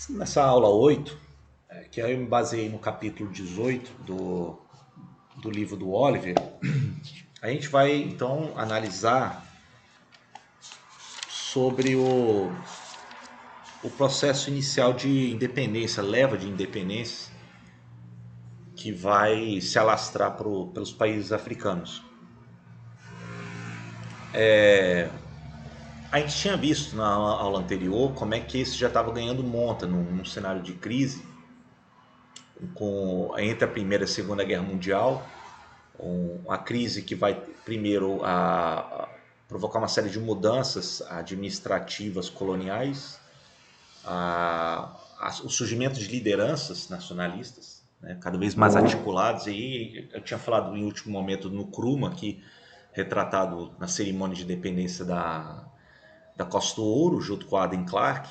Nessa aula 8, que eu me baseei no capítulo 18 do livro do Oliver, a gente vai então analisar sobre o processo inicial de independência, leva de independência, que vai se alastrar pelos países africanos. A gente tinha visto na aula anterior como é que esse já estava ganhando monta num cenário de crise entre a Primeira e a Segunda Guerra Mundial, uma crise que vai primeiro a provocar uma série de mudanças administrativas coloniais, o surgimento de lideranças nacionalistas, né, cada vez mais articuladas. E eu tinha falado em último momento no Nkrumah, que retratado na cerimônia de independência da Costa do Ouro, junto com Aden Clark,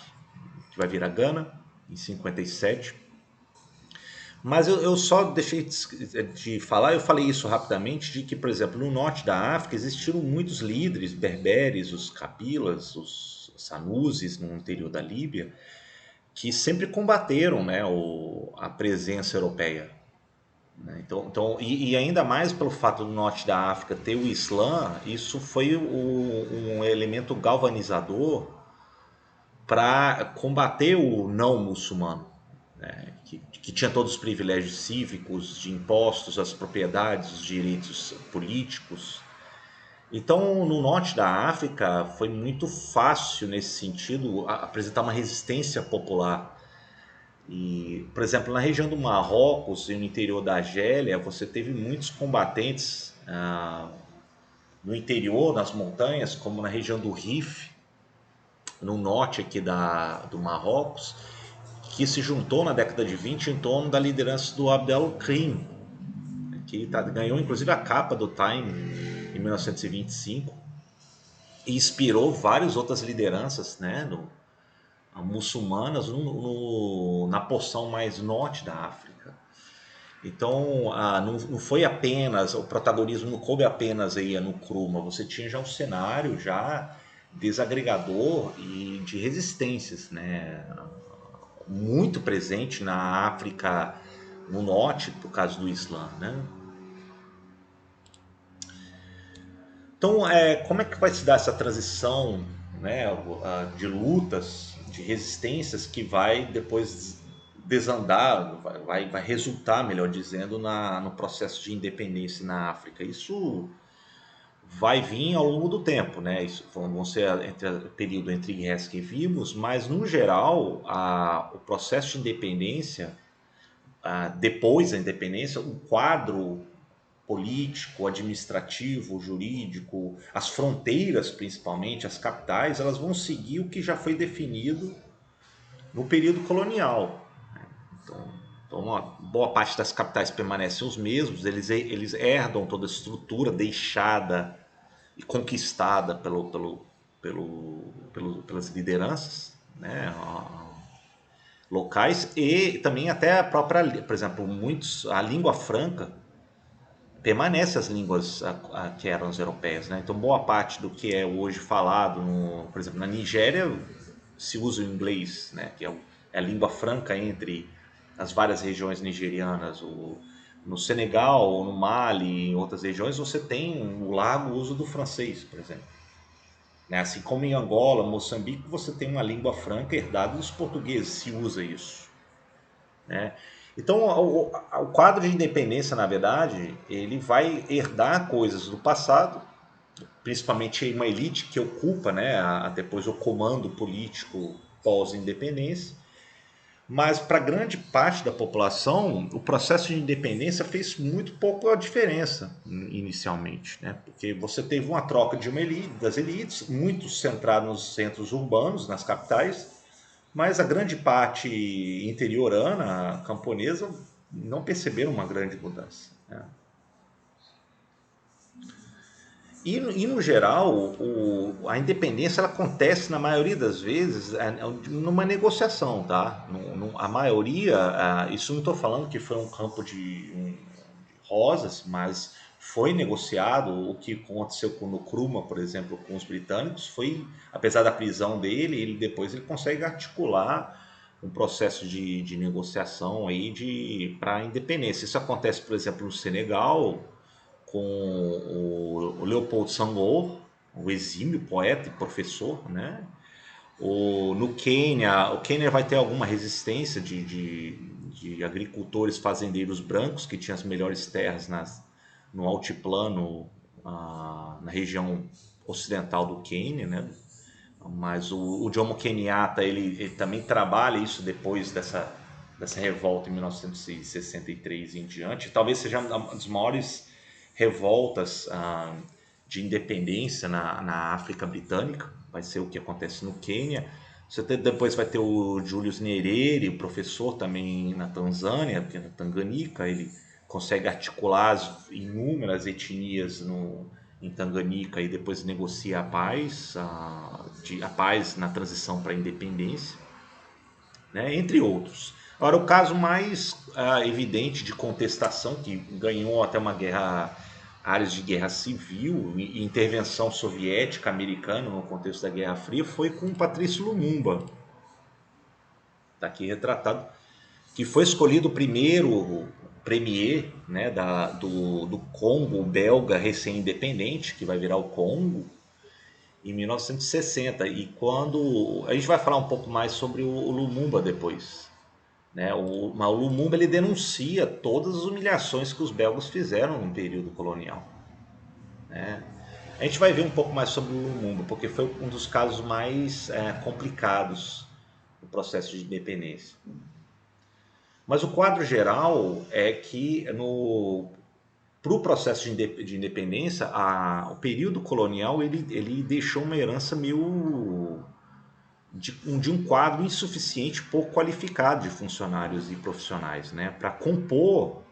que vai vir a Gana em 57. Mas eu só deixei de falar, eu falei isso rapidamente, de que, por exemplo, no norte da África existiram muitos líderes berberes, os capilas, os sanúsis no interior da Líbia, que sempre combateram, né, a presença europeia. Né? E ainda mais pelo fato do norte da África ter o Islã, isso foi um elemento galvanizador para combater o não muçulmano, né, que tinha todos os privilégios cívicos, de impostos, as propriedades, os direitos políticos. Então, no norte da África, foi muito fácil, nesse sentido, apresentar uma resistência popular. E, por exemplo, na região do Marrocos e no interior da Argélia, você teve muitos combatentes no interior, nas montanhas, como na região do Rif, no norte aqui do Marrocos, que se juntou na década de 20 em torno da liderança do Abdelkrim, que ganhou inclusive a capa do Time em 1925 e inspirou várias outras lideranças, né, muçulmanas na porção mais norte da África. Então, não foi apenas, o protagonismo não coube apenas aí no Nkrumah, você tinha já um cenário já desagregador e de resistências, né, muito presente na África no norte, por causa do Islã, né? Então, como é que vai se dar essa transição, né, de lutas, de resistências que vai depois desandar, vai resultar, melhor dizendo, no processo de independência na África? Isso vai vir ao longo do tempo, né? Isso vão ser o período entre guerras que vimos, mas no geral o processo de independência, depois da independência, o quadro político, administrativo, jurídico, as fronteiras principalmente, as capitais, elas vão seguir o que já foi definido no período colonial. Então uma boa parte das capitais permanecem os mesmos, eles herdam toda a estrutura deixada e conquistada pelas lideranças, né, locais, e também até a própria, por exemplo, a língua franca permanece as línguas que eram as europeias, né? Então boa parte do que é hoje falado, por exemplo, na Nigéria se usa o inglês, né? Que é a língua franca entre as várias regiões nigerianas. No Senegal, no Mali, em outras regiões, você tem o largo uso do francês, por exemplo. Né? Assim como em Angola, Moçambique, você tem uma língua franca herdada dos portugueses, se usa isso. Né? Então, o quadro de independência, na verdade, ele vai herdar coisas do passado, principalmente uma elite que ocupa, né, depois o comando político pós-independência, mas para grande parte da população, o processo de independência fez muito pouco a diferença inicialmente, né? Porque você teve uma troca de das elites, muito centrado nos centros urbanos, nas capitais, mas a grande parte interiorana, camponesa, não perceberam uma grande mudança. Né? E no geral, a independência ela acontece na maioria das vezes numa negociação, tá? A maioria, isso não estou falando que foi um campo de rosas, mas foi negociado. O que aconteceu com o Nkrumah, por exemplo, com os britânicos, foi, apesar da prisão dele, depois ele consegue articular um processo de negociação aí para a independência. Isso acontece, por exemplo, no Senegal, com o Leopoldo Senghor, o exímio poeta e professor, né? No Quênia, o Quênia vai ter alguma resistência de agricultores fazendeiros brancos que tinham as melhores terras no altiplano, na região ocidental do Quênia, né? Mas o Jomo Kenyatta, ele também trabalha isso depois dessa revolta em 1963 em diante. Talvez seja uma das maiores revoltas de independência na África Britânica. Vai ser o que acontece no Quênia. Depois vai ter o Julius Nyerere, o professor também na Tanzânia, porque na Tanganica ele consegue articular as inúmeras etnias em Tanganica e depois negocia a paz na transição para a independência, né, entre outros. Agora, o caso mais evidente de contestação, que ganhou até uma guerra, áreas de guerra civil e intervenção soviética americana no contexto da Guerra Fria, foi com Patrício Lumumba. Está aqui retratado, que foi escolhido o primeiro premier, né, do Congo belga recém-independente, que vai virar o Congo, em 1960. E quando a gente vai falar um pouco mais sobre o Lumumba depois, né? Mas o Lumumba, ele denuncia todas as humilhações que os belgas fizeram no período colonial, né? A gente vai ver um pouco mais sobre o Lumumba, porque foi um dos casos mais complicados do processo de independência. Mas o quadro geral é que para o processo de independência, o período colonial ele deixou uma herança meio de um quadro insuficiente, pouco qualificado de funcionários e profissionais, né, para compor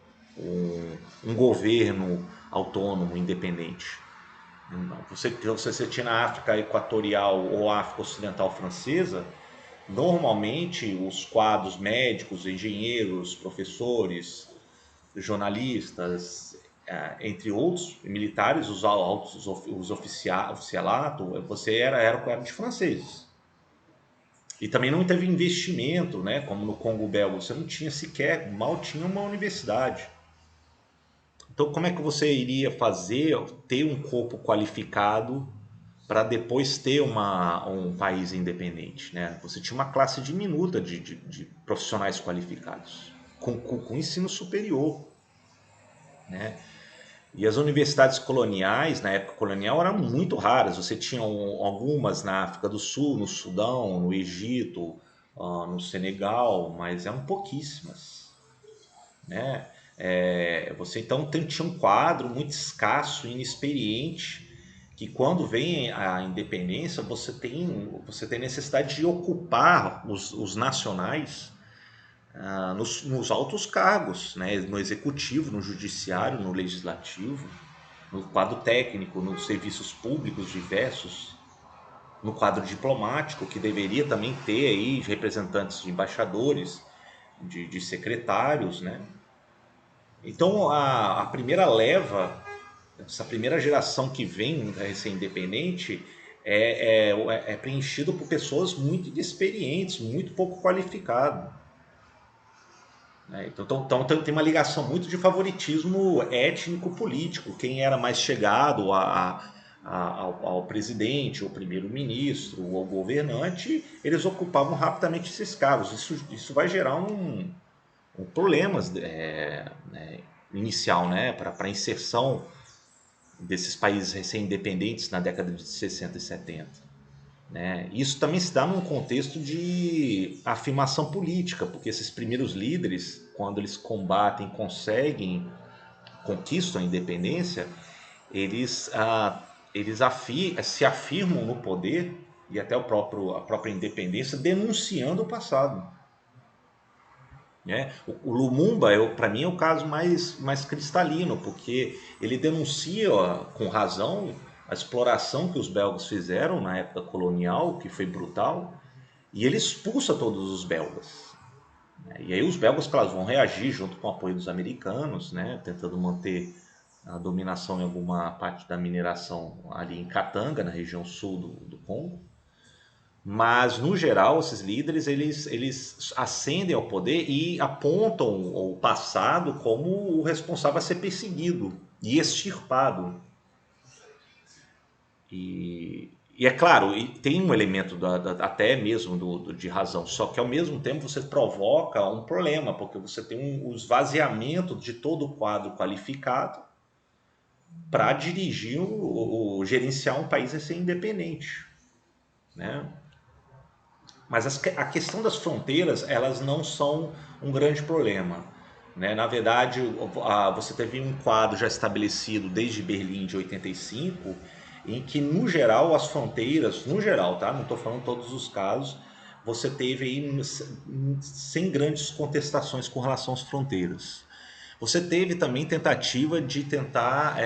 um governo autônomo, independente. Você tinha na África Equatorial ou África Ocidental Francesa, normalmente os quadros médicos, engenheiros, professores, jornalistas, entre outros, militares, os oficialato, você era quadro de franceses. E também não teve investimento, né, como no Congo belga, você não tinha sequer, mal tinha uma universidade. Então, como é que você iria ter um corpo qualificado para depois ter um país independente, né? Você tinha uma classe diminuta de profissionais qualificados, com ensino superior, né? E as universidades coloniais, na época colonial, eram muito raras. Você tinha algumas na África do Sul, no Sudão, no Egito, no Senegal, mas eram pouquíssimas, né? Você então tinha um quadro muito escasso, inexperiente, que quando vem a independência você tem necessidade de ocupar os nacionais nos altos cargos, né? No executivo, no judiciário, no legislativo, no quadro técnico, nos serviços públicos diversos, no quadro diplomático, que deveria também ter aí representantes de embaixadores, de secretários, né? Então a primeira leva, essa primeira geração que vem recém-independente é preenchido por pessoas muito inexperientes, muito pouco qualificadas, né? Então tem uma ligação muito de favoritismo étnico-político. Quem era mais chegado ao presidente, ao primeiro-ministro, ou ao governante, eles ocupavam rapidamente esses cargos. Isso vai gerar problemas inicial, né, para a inserção desses países recém-independentes na década de 60 e 70. Né? Isso também se dá num contexto de afirmação política, porque esses primeiros líderes, quando eles conquistam a independência, eles se afirmam no poder e até a própria independência, denunciando o passado. Né? O Lumumba, para mim, é o caso mais cristalino, porque ele denuncia com razão a exploração que os belgas fizeram na época colonial, que foi brutal, e ele expulsa todos os belgas. Né? E aí os belgas, claro, vão reagir junto com o apoio dos americanos, né? Tentando manter a dominação em alguma parte da mineração ali em Katanga, na região sul do Congo. Mas, no geral, esses líderes eles ascendem ao poder e apontam o passado como o responsável a ser perseguido e extirpado. E é claro, tem um elemento até mesmo de razão, só que ao mesmo tempo você provoca um problema, porque você tem um esvaziamento de todo o quadro qualificado para dirigir, gerenciar um país e ser independente, né? Mas a questão das fronteiras, elas não são um grande problema, né? Na verdade, você teve um quadro já estabelecido desde Berlim de 85, em que, no geral, as fronteiras, no geral, tá? Não estou falando todos os casos, você teve aí sem grandes contestações com relação às fronteiras. Você teve também tentativa de tentar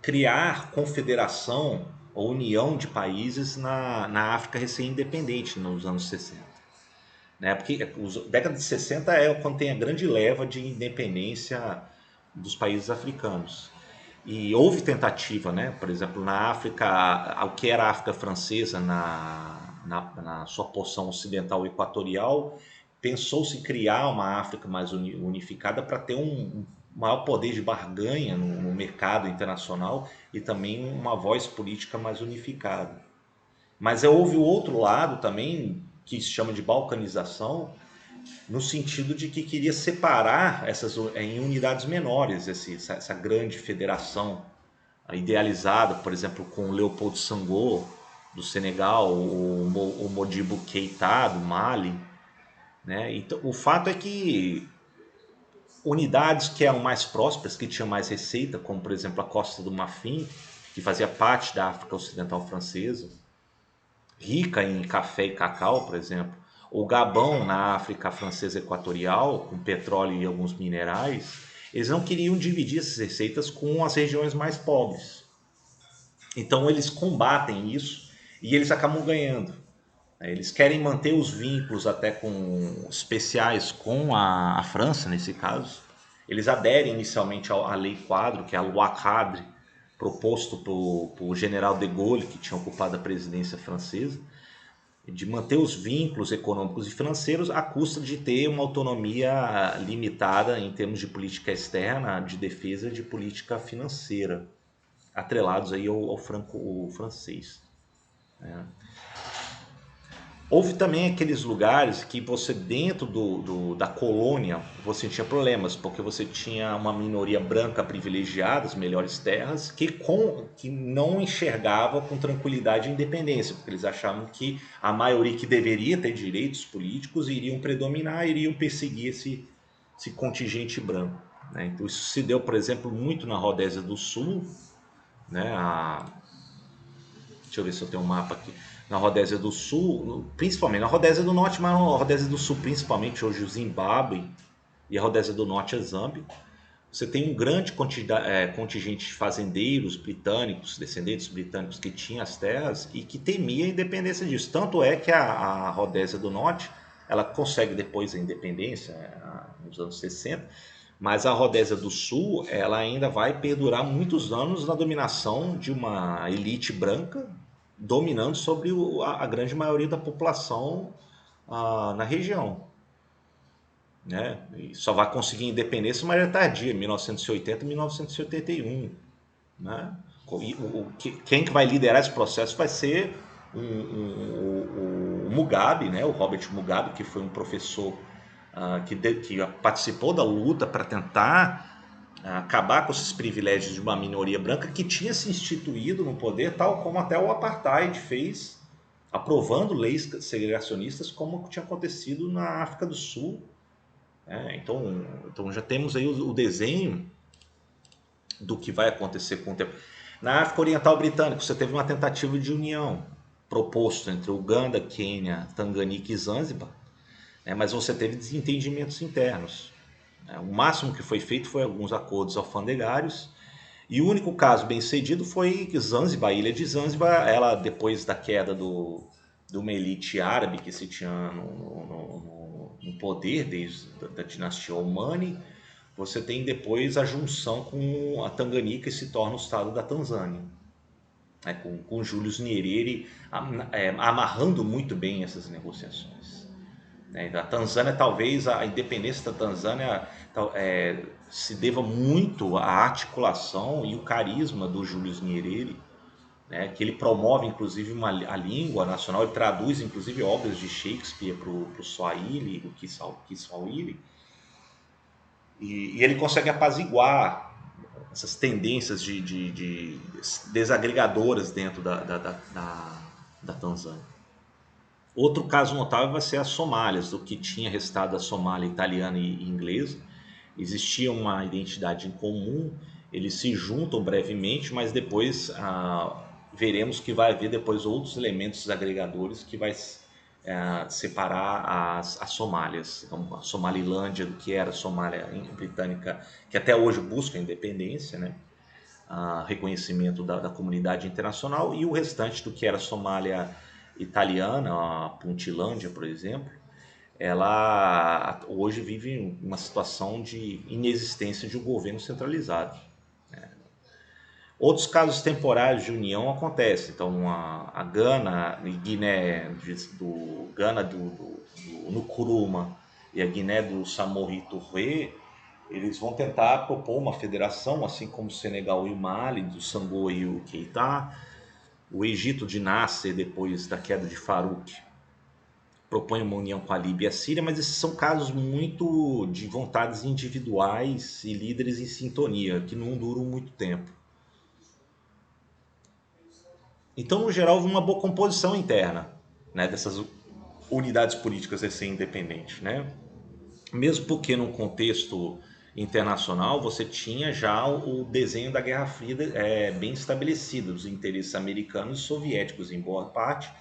criar confederação ou união de países na África recém-independente nos anos 60. Né? Porque a década de 60 é quando tem a grande leva de independência dos países africanos. E houve tentativa, né? Por exemplo, na África, o que era a África francesa na sua porção ocidental equatorial, pensou-se criar uma África mais unificada para ter um maior poder de barganha no mercado internacional e também uma voz política mais unificada. Mas houve o outro lado também, que se chama de balcanização, no sentido de que queria separar essas em unidades menores, essa grande federação idealizada, por exemplo, com o Leopoldo Senghor, do Senegal, o Modibo Keïta, do Mali. Né? Então, o fato é que unidades que eram mais prósperas, que tinham mais receita, como por exemplo a Costa do Marfim, que fazia parte da África Ocidental Francesa, rica em café e cacau, por exemplo, o Gabão na África Francesa Equatorial, com petróleo e alguns minerais, eles não queriam dividir essas receitas com as regiões mais pobres. Então eles combatem isso e eles acabam ganhando. Eles querem manter os vínculos até com especiais com a França, nesse caso. Eles aderem inicialmente à Lei Quadro, que é a Loi Cadre, proposto por general de Gaulle, que tinha ocupado a presidência francesa, de manter os vínculos econômicos e financeiros à custa de ter uma autonomia limitada em termos de política externa, de defesa e de política financeira, atrelados aí ao franco-francês. Né? Houve também aqueles lugares que você, dentro da colônia, você tinha problemas, porque você tinha uma minoria branca privilegiada, as melhores terras, que não enxergava com tranquilidade a independência, porque eles achavam que a maioria que deveria ter direitos políticos iriam predominar, iriam perseguir esse contingente branco. Né? Então isso se deu, por exemplo, muito na Rodésia do Sul, né? Deixa eu ver se eu tenho um mapa aqui. Na Rodésia do Sul, principalmente na Rodésia do Norte, mas na Rodésia do Sul, principalmente hoje o Zimbábue e a Rodésia do Norte, a Zâmbia. Você tem um grande contingente de fazendeiros britânicos, descendentes britânicos que tinham as terras e que temia a independência disso. Tanto é que a Rodésia do Norte, ela consegue depois a independência, nos anos 60, mas a Rodésia do Sul, ela ainda vai perdurar muitos anos na dominação de uma elite branca, dominando sobre a grande maioria da população na região. Né? E só vai conseguir independência mais tardia, 1980, 1981. Né? Quem que vai liderar esse processo vai ser o Mugabe, né? O Robert Mugabe, que foi um professor que participou da luta para tentar acabar com esses privilégios de uma minoria branca que tinha se instituído no poder, tal como até o Apartheid fez, aprovando leis segregacionistas, como tinha acontecido na África do Sul. Então já temos aí o desenho do que vai acontecer com o tempo. Na África Oriental Britânica, você teve uma tentativa de união proposto entre Uganda, Quênia, Tanganica e Zanzibar, mas você teve desentendimentos internos. O máximo que foi feito foi alguns acordos alfandegários, e o único caso bem sucedido foi que Zanzibar, a ilha de Zanzibar, ela depois da queda de uma elite árabe que se tinha no poder desde da dinastia Omani, você tem depois a junção com a Tanganica e se torna o estado da Tanzânia. né, com Julius Nyerere amarrando muito bem essas negociações. Né? A Tanzânia, talvez a independência da Tanzânia se deva muito à articulação e o carisma do Julius Nyerere, né? Que ele promove inclusive a língua nacional, ele traduz inclusive obras de Shakespeare para o Swahili, o Kiswahili, e ele consegue apaziguar essas tendências de desagregadoras dentro da Tanzânia. Outro caso notável vai ser as Somálias, do que tinha restado da Somália italiana e inglesa. Existia uma identidade em comum, eles se juntam brevemente, mas depois veremos que vai haver depois outros elementos agregadores que vai separar as Somálias. Então, a Somalilândia, do que era a Somália britânica, que até hoje busca a independência, né? Reconhecimento da comunidade internacional, e o restante do que era a Somália italiana, a Puntilândia, por exemplo, ela hoje vive uma situação de inexistência de um governo centralizado. Outros casos temporários de união acontecem. Então, a Gana e Guiné do Gana do Nkrumah e a Guiné do Samori Touré, eles vão tentar propor uma federação, assim como o Senegal e o Mali, do Sango e o Keita. O Egito de Nasser, depois da queda de Farouk, propõe uma união com a Líbia e a Síria, mas esses são casos muito de vontades individuais e líderes em sintonia, que não duram muito tempo. Então, no geral, houve uma boa composição interna, né, dessas unidades políticas recém-independentes, né? Mesmo porque, num contexto internacional, você tinha já o desenho da Guerra Fria bem estabelecido, os interesses americanos e soviéticos, em boa parte,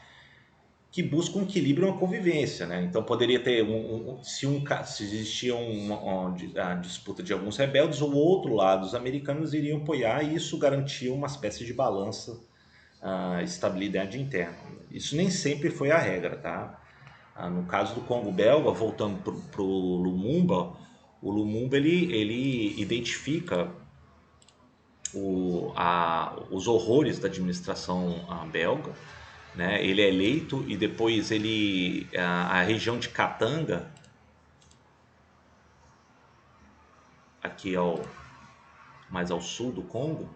que buscam um equilíbrio e uma convivência, né? Então poderia ter se existia a disputa de alguns rebeldes, o outro lado, os americanos iriam apoiar, e isso garantia uma espécie de balança, estabilidade interna. Isso nem sempre foi a regra, tá? No caso do Congo belga, voltando para o Lumumba, o Lumumba ele identifica os horrores da administração belga, né? Ele é eleito e depois a região de Katanga, aqui mais ao sul do Congo,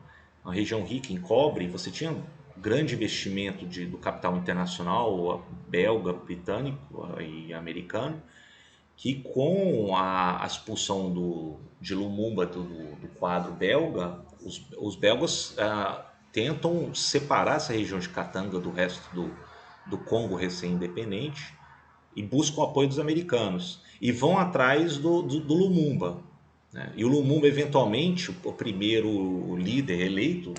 uma região rica em cobre, você tinha um grande investimento do capital internacional, belga, britânico e americano, que com a expulsão de Lumumba do quadro belga, os belgas tentam separar essa região de Katanga do resto do Congo recém-independente e buscam o apoio dos americanos e vão atrás do Lumumba, né? E o Lumumba, eventualmente, o primeiro líder eleito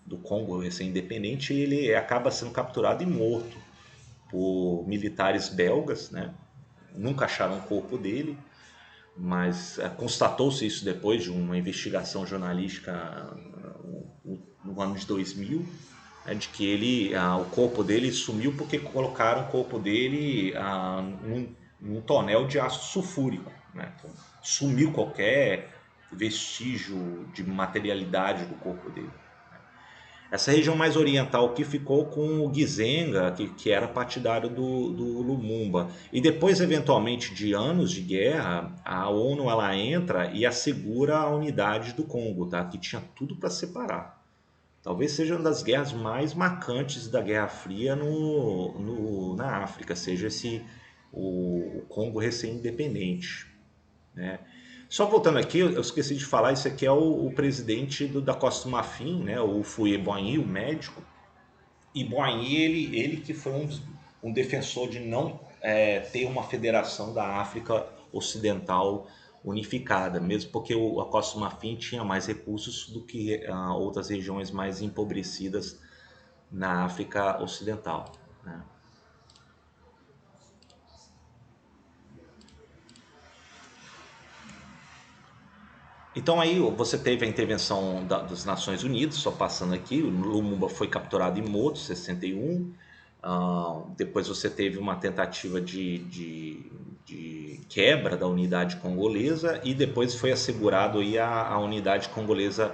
do Congo recém-independente, ele acaba sendo capturado e morto por militares belgas, né? Nunca acharam o corpo dele, mas constatou-se isso depois de uma investigação jornalística no ano de 2000, né, de que o corpo dele sumiu porque colocaram o corpo dele num tonel de ácido sulfúrico, né? Então, sumiu qualquer vestígio de materialidade do corpo dele. Essa região mais oriental que ficou com o Gizenga, que era partidário do Lumumba. E depois, eventualmente, de anos de guerra, a ONU ela entra e assegura a unidade do Congo, tá? Que tinha tudo para separar. Talvez seja uma das guerras mais marcantes da Guerra Fria na África, seja o Congo recém-independente, né? Só voltando aqui, eu esqueci de falar, isso aqui é o presidente da Costa do Marfim, né, o Houphouët Boigny, o médico. E Boigny, ele que foi um defensor de não ter uma federação da África Ocidental unificada, mesmo porque a Costa do Marfim tinha mais recursos do que outras regiões mais empobrecidas na África Ocidental, né? Então aí você teve a intervenção das Nações Unidas, só passando aqui, o Lumumba foi capturado e morto em 61. Depois você teve uma tentativa de quebra da unidade congolesa, e depois foi assegurado aí a unidade congolesa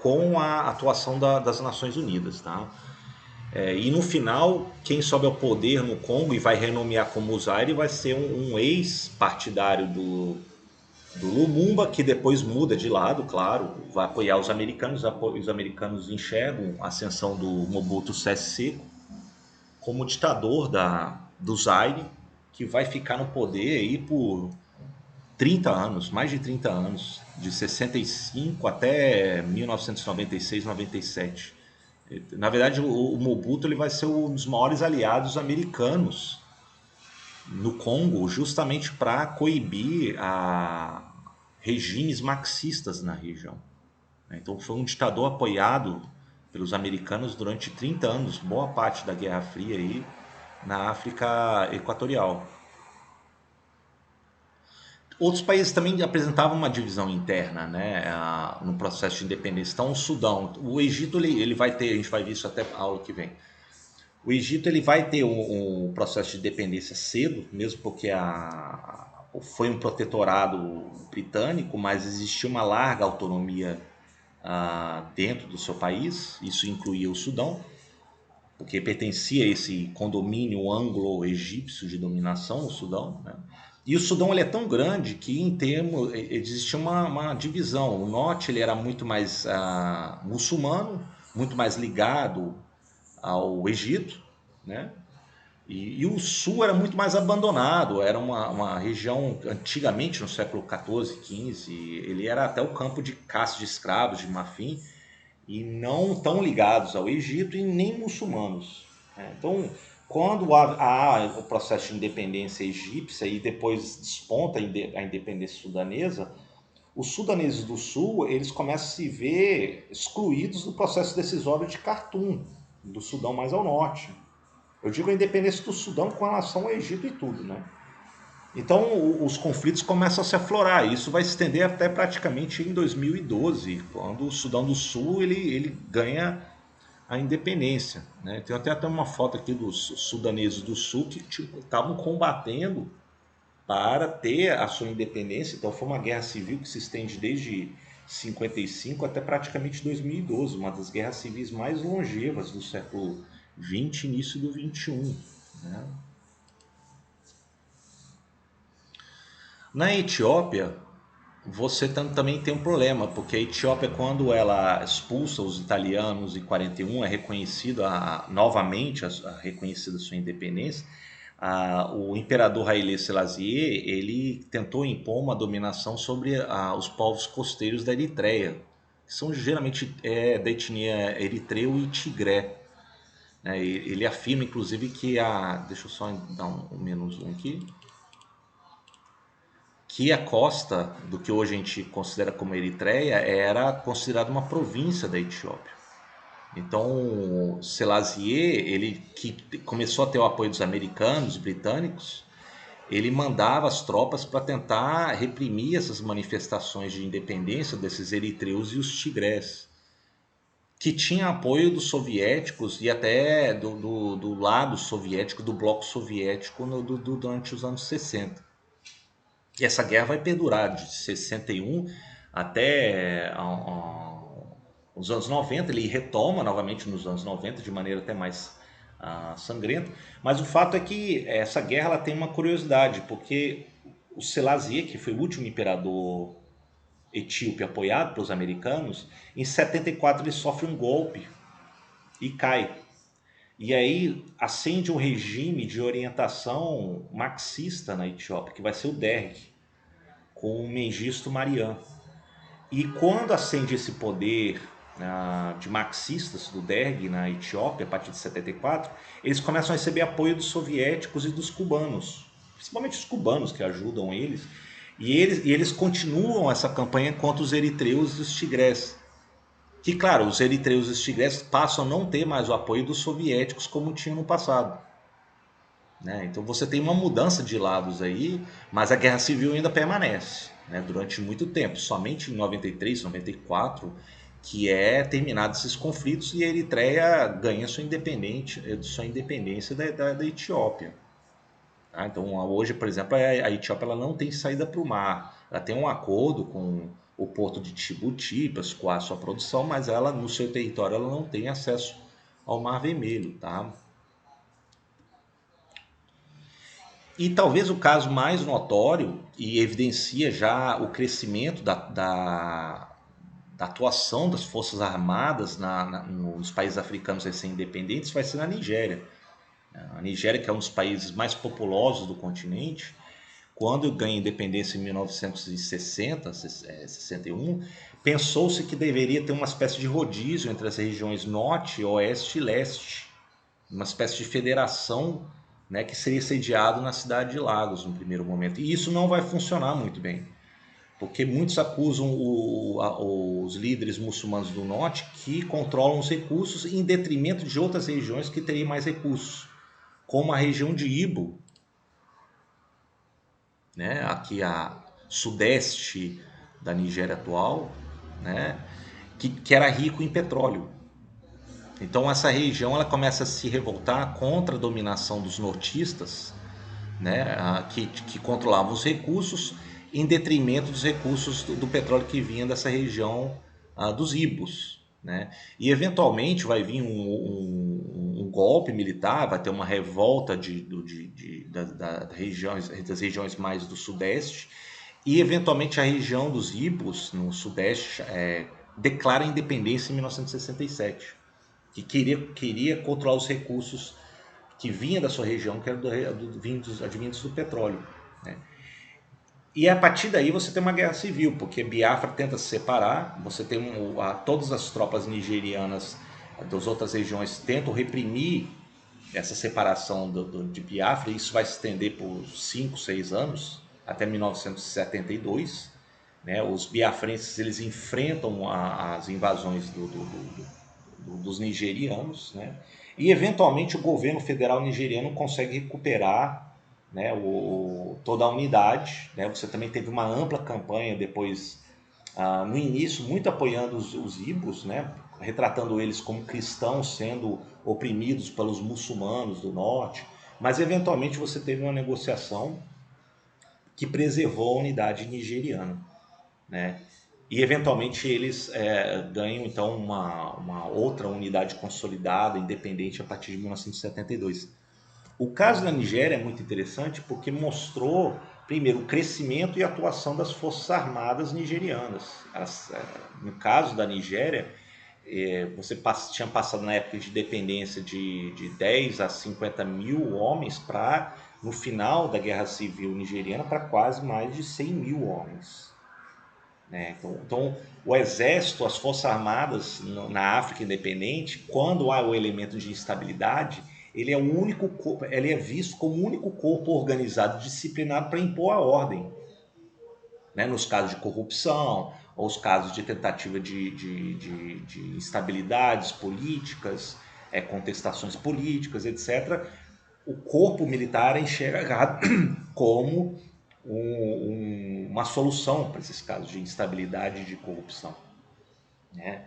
com a atuação das Nações Unidas, tá? E no final, quem sobe ao poder no Congo e vai renomear como Zaire vai ser um ex-partidário do Lumumba, que depois muda de lado, claro, vai apoiar os americanos. Os americanos enxergam a ascensão do Mobutu Sese Seko como ditador do Zaire, que vai ficar no poder aí por 30 anos, mais de 30 anos, de 65 até 1996, 97. Na verdade, o Mobutu ele vai ser um dos maiores aliados americanos no Congo, justamente para coibir regimes marxistas na região. Então foi um ditador apoiado pelos americanos durante 30 anos, boa parte da Guerra Fria aí na África Equatorial. Outros países também apresentavam uma divisão interna, né, no processo de independência. Então, o Sudão, o Egito, ele vai ter, a gente vai ver isso até a aula que vem. O Egito ele vai ter um processo de independência cedo, mesmo porque foi um protetorado britânico, mas existia uma larga autonomia dentro do seu país. Isso incluía o Sudão, porque pertencia a esse condomínio anglo-egípcio de dominação, o Sudão, né? E o Sudão ele é tão grande que em termos existia uma divisão. O norte ele era muito mais muçulmano, muito mais ligado ao Egito, né? E o sul era muito mais abandonado, era uma região, antigamente no século XIV, XV, ele era até o campo de caça de escravos, de marfim, e não tão ligados ao Egito e nem muçulmanos, né? Então, quando há o processo de independência egípcia e depois desponta a independência sudanesa, os sudaneses do sul eles começam a se ver excluídos do processo decisório de Khartoum, do Sudão mais ao norte. Eu digo a independência do Sudão com relação ao Egito e tudo, né? Então os conflitos começam a se aflorar. Isso vai se estender até praticamente em 2012, quando o Sudão do Sul ele ganha a independência, né? Tem até uma foto aqui dos sudaneses do Sul que estavam combatendo para ter a sua independência. Então foi uma guerra civil que se estende desde 55 até praticamente 2012, uma das guerras civis mais longevas do século 20 e início do 21, né? Na Etiópia, você também tem um problema, porque a Etiópia, quando ela expulsa os italianos em 41, é reconhecido novamente reconhecida sua independência. O imperador Haile Selassie ele tentou impor uma dominação sobre os povos costeiros da Eritreia, que são geralmente da etnia eritreu e tigré, né? Ele afirma inclusive que deixa eu só dar um menos um aqui, que a costa do que hoje a gente considera como Eritreia era considerada uma província da Etiópia. Então, Selassie, ele que começou a ter o apoio dos americanos, britânicos, ele mandava as tropas para tentar reprimir essas manifestações de independência desses eritreus e os tigrés, que tinha apoio dos soviéticos e até do lado soviético, do bloco soviético durante os anos 60. E essa guerra vai perdurar de 61 até os anos 90. Ele retoma novamente nos anos 90 de maneira até mais sangrenta. Mas o fato é que essa guerra ela tem uma curiosidade, porque o Selassie, que foi o último imperador etíope apoiado pelos americanos, em 74 ele sofre um golpe e cai. E aí acende um regime de orientação marxista na Etiópia, que vai ser o Derg, com o Mengistu Mariam. E quando acende esse poder de marxistas do Derg na Etiópia, a partir de 74, eles começam a receber apoio dos soviéticos e dos cubanos, principalmente os cubanos que ajudam eles, e eles continuam essa campanha contra os eritreus e os tigrés. Que, claro, os eritreus e os tigrés passam a não ter mais o apoio dos soviéticos como tinham no passado, né? Então você tem uma mudança de lados aí, mas a guerra civil ainda permanece, né, durante muito tempo. Somente em 93, 94 que é terminados esses conflitos e a Eritreia ganha sua independência da Etiópia. Então hoje, por exemplo, a Etiópia ela não tem saída para o mar. Ela tem um acordo com o porto de Djibouti para escoar a sua produção, mas ela no seu território ela não tem acesso ao Mar Vermelho, tá? E talvez o caso mais notório e evidencia já o crescimento da atuação das Forças Armadas nos países africanos recém-independentes vai ser na Nigéria. A Nigéria, que é um dos países mais populosos do continente, quando ganha independência em 1960, 61, pensou-se que deveria ter uma espécie de rodízio entre as regiões norte, oeste e leste, uma espécie de federação, né, que seria sediado na cidade de Lagos no primeiro momento. E isso não vai funcionar muito bem, porque muitos acusam os líderes muçulmanos do norte que controlam os recursos em detrimento de outras regiões que teriam mais recursos, como a região de Ibo, né, aqui a sudeste da Nigéria atual, né, que era rico em petróleo. Então essa região ela começa a se revoltar contra a dominação dos nortistas, né, que controlavam os recursos em detrimento dos recursos do petróleo que vinha dessa região dos Ibos. Né? E eventualmente vai vir um golpe militar, vai ter uma revolta das regiões mais do sudeste, e eventualmente a região dos Ibos, no sudeste, declara a independência em 1967, que queria controlar os recursos que vinha da sua região, que eram advindos do petróleo. Né? E a partir daí você tem uma guerra civil, porque Biafra tenta se separar, você tem todas as tropas nigerianas das outras regiões tentam reprimir essa separação de Biafra, e isso vai se estender por 5, 6 anos, até 1972. Né? Os biafrenses eles enfrentam as invasões dos nigerianos, né? E eventualmente o governo federal nigeriano consegue recuperar, né, toda a unidade. Né? Você também teve uma ampla campanha depois, no início, muito apoiando os Ibos, né? Retratando eles como cristãos sendo oprimidos pelos muçulmanos do norte, mas eventualmente você teve uma negociação que preservou a unidade nigeriana. Né? E eventualmente eles ganham então uma outra unidade consolidada, independente, a partir de 1972. O caso da Nigéria é muito interessante porque mostrou, primeiro, o crescimento e atuação das Forças Armadas nigerianas. No caso da Nigéria, você tinha passado na época de independência de 10 a 50 mil homens para, no final da Guerra Civil Nigeriana, para quase mais de 100 mil homens. Né? Então, o exército, as forças armadas na África independente, quando há o elemento de instabilidade, ele é visto como o único corpo organizado, disciplinado para impor a ordem. Né? Nos casos de corrupção, ou os casos de tentativa de instabilidades políticas, contestações políticas, etc., o corpo militar é enxergado como uma solução para esses casos de instabilidade e de corrupção. Né?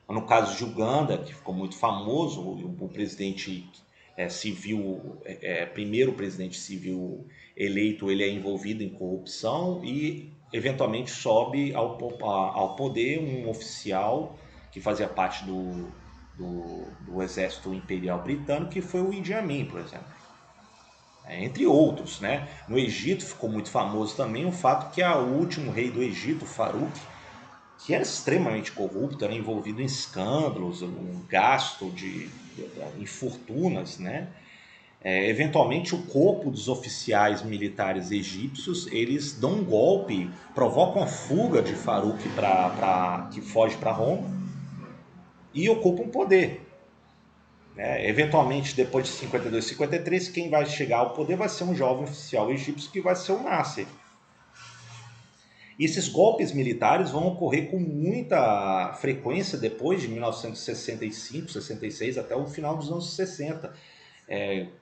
No caso de Uganda, que ficou muito famoso, o presidente civil, primeiro presidente civil eleito, ele é envolvido em corrupção e eventualmente sobe ao poder um oficial que fazia parte do exército imperial britânico, que foi o Idi Amin, por exemplo. Entre outros. Né? No Egito ficou muito famoso também o fato que o último rei do Egito, Farouk, que era extremamente corrupto, era envolvido em escândalos, um gasto em fortunas, né? Eventualmente o corpo dos oficiais militares egípcios, eles dão um golpe, provocam a fuga de Farouk que foge para Roma e ocupam o poder. Né? Eventualmente, depois de 52, 53, quem vai chegar ao poder vai ser um jovem oficial egípcio que vai ser o Nasser. E esses golpes militares vão ocorrer com muita frequência depois de 1965, 66, até o final dos anos 60.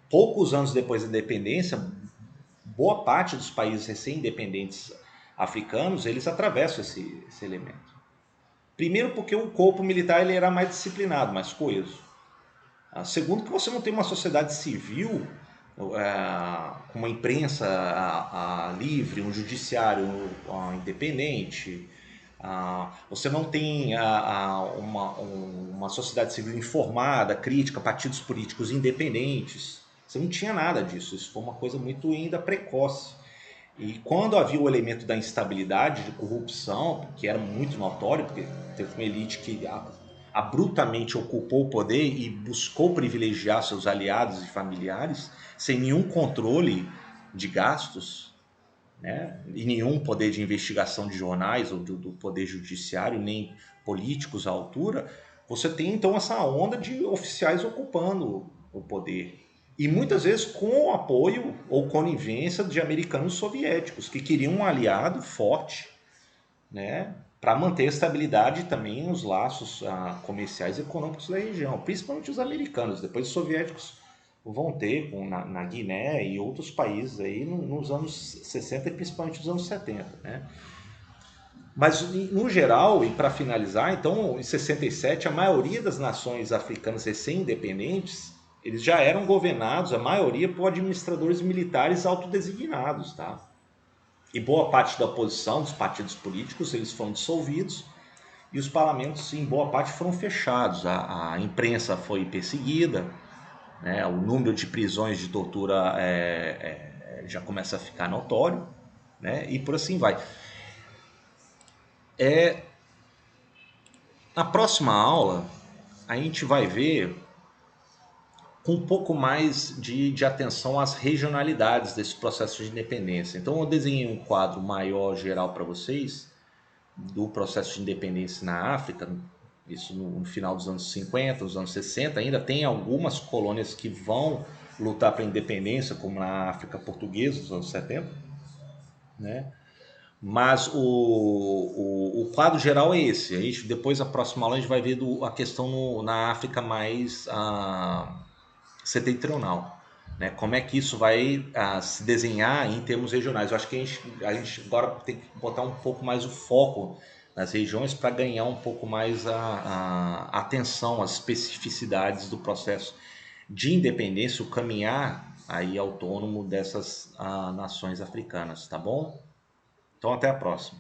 Poucos anos depois da independência, boa parte dos países recém-independentes africanos, eles atravessam esse elemento. Primeiro porque o corpo militar ele era mais disciplinado, mais coeso. Segundo que você não tem uma sociedade civil com uma imprensa livre, um judiciário independente, Você não tem uma sociedade civil informada, crítica, partidos políticos independentes. Você não tinha nada disso. Isso foi uma coisa muito ainda precoce. E quando havia o elemento da instabilidade, de corrupção, que era muito notório, porque teve uma elite que abruptamente ocupou o poder e buscou privilegiar seus aliados e familiares, sem nenhum controle de gastos, né? E nenhum poder de investigação de jornais ou do poder judiciário, nem políticos à altura, você tem então essa onda de oficiais ocupando o poder. E muitas vezes com o apoio ou conivência de americanos soviéticos, que queriam um aliado forte, né, para manter a estabilidade e também os laços comerciais e econômicos da região, principalmente os americanos. Depois os soviéticos vão ter na Guiné e outros países aí nos anos 60 e principalmente nos anos 70, né? Mas no geral, e para finalizar, então em 67 a maioria das nações africanas recém-independentes eles já eram governados, a maioria, por administradores militares autodesignados, tá? E boa parte da oposição, dos partidos políticos, eles foram dissolvidos e os parlamentos, em boa parte, foram fechados. A imprensa foi perseguida, né? O número de prisões de tortura já começa a ficar notório, né? E por assim vai. Na próxima aula, a gente vai ver com um pouco mais de atenção às regionalidades desse processo de independência. Então, eu desenhei um quadro maior, geral, para vocês, do processo de independência na África, isso no final dos anos 50, nos anos 60, ainda tem algumas colônias que vão lutar para a independência, como na África Portuguesa, nos anos 70, né? Mas o quadro geral é esse. A gente, depois, a próxima aula, a gente vai ver a questão na África mais setentrional. Né? Como é que isso vai se desenhar em termos regionais? Eu acho que a gente agora tem que botar um pouco mais o foco nas regiões para ganhar um pouco mais a atenção às especificidades do processo de independência, o caminhar aí autônomo dessas nações africanas, tá bom? Então até a próxima.